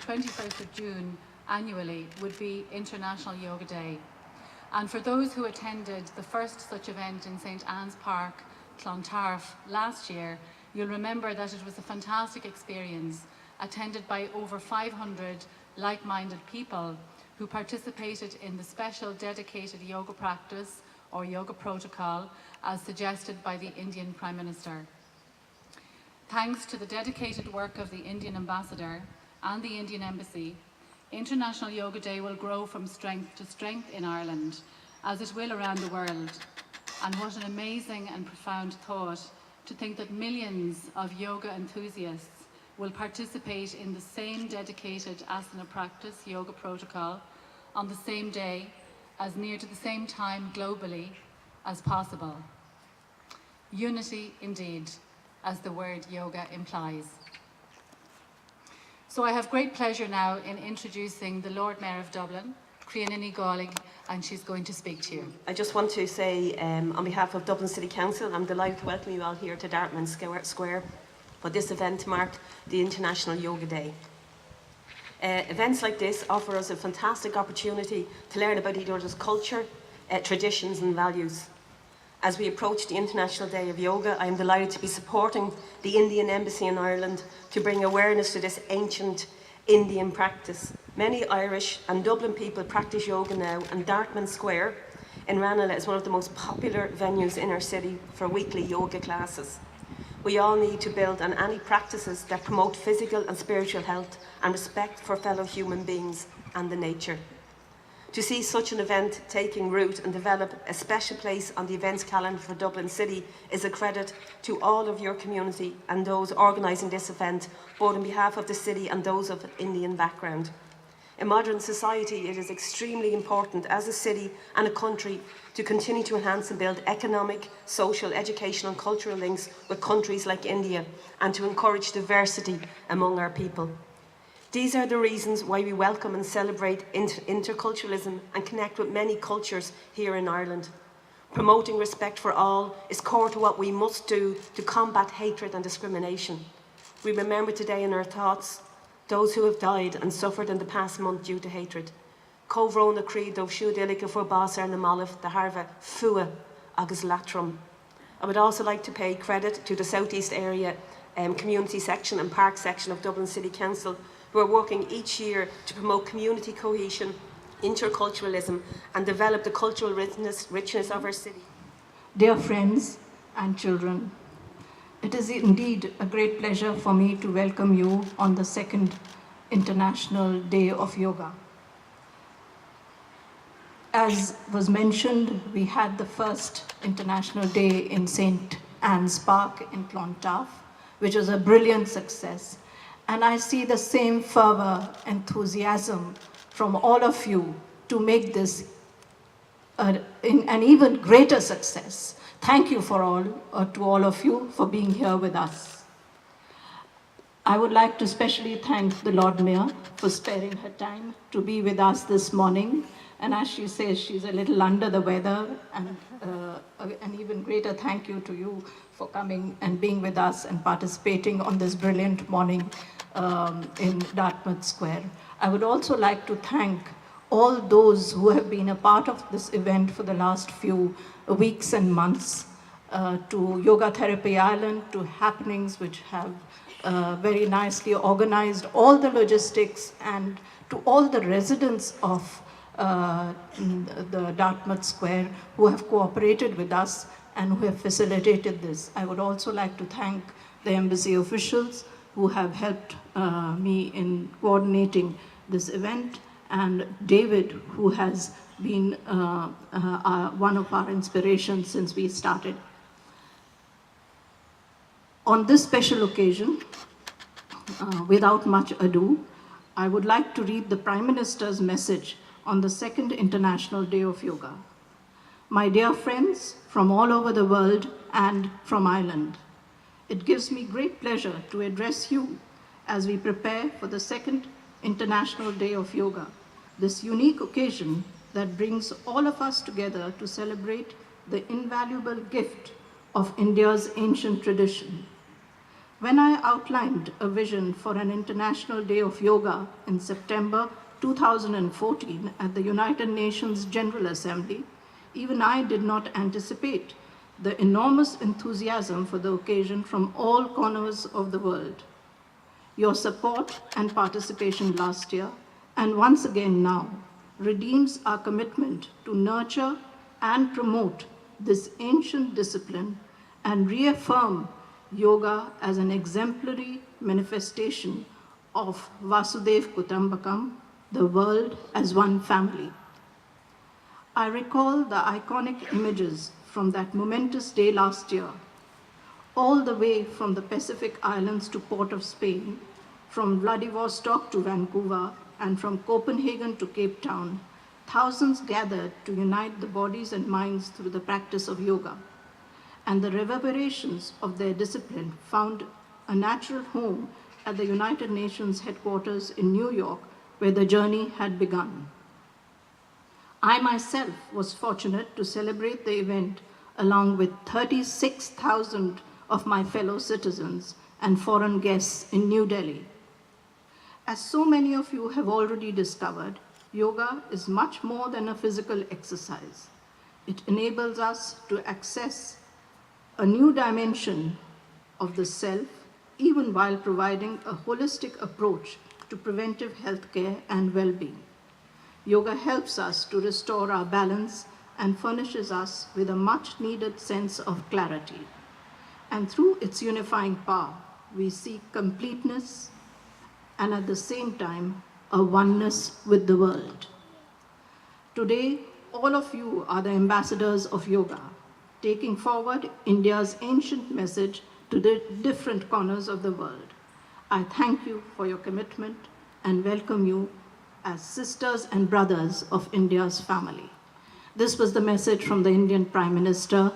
21st of June annually would be International Yoga Day. And for those who attended the first such event in St. Anne's Park, Clontarf, last year, you'll remember that it was a fantastic experience, attended by over 500 like-minded people who participated in the special dedicated yoga practice or yoga protocol as suggested by the Indian Prime Minister. Thanks to the dedicated work of the Indian Ambassador and the Indian Embassy, International Yoga Day will grow from strength to strength in Ireland, as it will around the world. And what an amazing and profound thought to think that millions of yoga enthusiasts will participate in the same dedicated asana practice, yoga protocol, on the same day, as near to the same time globally as possible. Unity indeed, as the word yoga implies. So I have great pleasure now in introducing the Lord Mayor of Dublin, Crianini Gawling, and she's going to speak to you. I just want to say, on behalf of Dublin City Council, I'm delighted to welcome you all here to Dartmouth Square for this event to mark the International Yoga Day. Events like this offer us a fantastic opportunity to learn about each other's culture, traditions and values. As we approach the International Day of Yoga, I am delighted to be supporting the Indian Embassy in Ireland to bring awareness to this ancient Indian practice. Many Irish and Dublin people practice yoga now, and Dartmouth Square in Ranelagh is one of the most popular venues in our city for weekly yoga classes. We all need to build on any practices that promote physical and spiritual health and respect for fellow human beings and the nature. To see such an event taking root and develop a special place on the events calendar for Dublin City is a credit to all of your community and those organising this event, both on behalf of the city and those of Indian background. In modern society, it is extremely important as a city and a country to continue to enhance and build economic, social, educational and cultural links with countries like India and to encourage diversity among our people. These are the reasons why we welcome and celebrate interculturalism and connect with many cultures here in Ireland. Promoting respect for all is core to what we must do to combat hatred and discrimination. We remember today in our thoughts those who have died and suffered in the past month due to hatred. Cóhrón na crí dóibh siúd uilige for bás ar na mallaimh de Harvah fua agus latrum. I would also like to pay credit to the South East Area Community Section and Park Section of Dublin City Council, who are working each year to promote community cohesion, interculturalism and develop the cultural richness of our city. Dear friends and children, it is indeed a great pleasure for me to welcome you on the second International Day of Yoga. As was mentioned, we had the first International Day in St. Anne's Park in Clontarf, which was a brilliant success. And I see the same fervor, enthusiasm from all of you to make this an even greater success. Thank you to all of you for being here with us. I would like to especially thank the Lord Mayor for sparing her time to be with us this morning. And as she says, she's a little under the weather, and an even greater thank you to you for coming and being with us and participating on this brilliant morning in Dartmouth Square. I would also like to thank all those who have been a part of this event for the last few weeks and months, to Yoga Therapy Ireland, to Happenings, which have very nicely organized all the logistics, and to all the residents of the Dartmouth Square who have cooperated with us and who have facilitated this. I would also like to thank the embassy officials who have helped me in coordinating this event, and David, who has been one of our inspirations since we started. On this special occasion, without much ado, I would like to read the Prime Minister's message on the second International Day of Yoga. My dear friends from all over the world and from Ireland, it gives me great pleasure to address you as we prepare for the second International Day of Yoga, this unique occasion that brings all of us together to celebrate the invaluable gift of India's ancient tradition. When I outlined a vision for an International Day of Yoga in September 2014 at the United Nations General Assembly, even I did not anticipate the enormous enthusiasm for the occasion from all corners of the world. Your support and participation last year, and once again now, redeems our commitment to nurture and promote this ancient discipline and reaffirm yoga as an exemplary manifestation of Vasudev Kutumbakam, the world as one family. I recall the iconic images from that momentous day last year, all the way from the Pacific Islands to Port of Spain, from Vladivostok to Vancouver, and from Copenhagen to Cape Town. Thousands gathered to unite the bodies and minds through the practice of yoga, and the reverberations of their discipline found a natural home at the United Nations headquarters in New York, where the journey had begun. I myself was fortunate to celebrate the event along with 36,000 of my fellow citizens and foreign guests in New Delhi. As so many of you have already discovered, yoga is much more than a physical exercise. It enables us to access a new dimension of the self, even while providing a holistic approach to preventive health care and well-being. Yoga helps us to restore our balance and furnishes us with a much-needed sense of clarity. And through its unifying power, we seek completeness and at the same time, a oneness with the world. Today, all of you are the ambassadors of yoga, taking forward India's ancient message to the different corners of the world. I thank you for your commitment and welcome you as sisters and brothers of India's family. This was the message from the Indian Prime Minister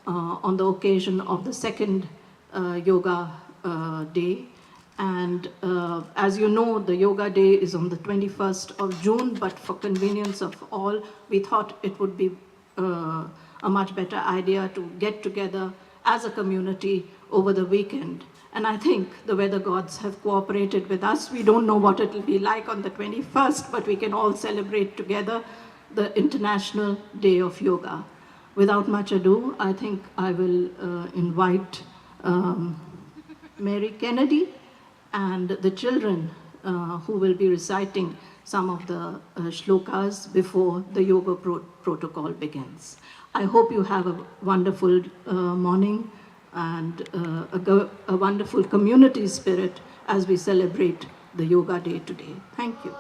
on the occasion of the second Yoga Day. And as you know, the Yoga Day is on the 21st of June, but for convenience of all, we thought it would be a much better idea to get together as a community over the weekend. And I think the weather gods have cooperated with us. We don't know what it will be like on the 21st, but we can all celebrate together the International Day of Yoga. Without much ado, I think I will invite Mary Kennedy and the children who will be reciting some of the shlokas before the yoga protocol begins. I hope you have a wonderful morning and a wonderful community spirit as we celebrate the Yoga Day today. Thank you.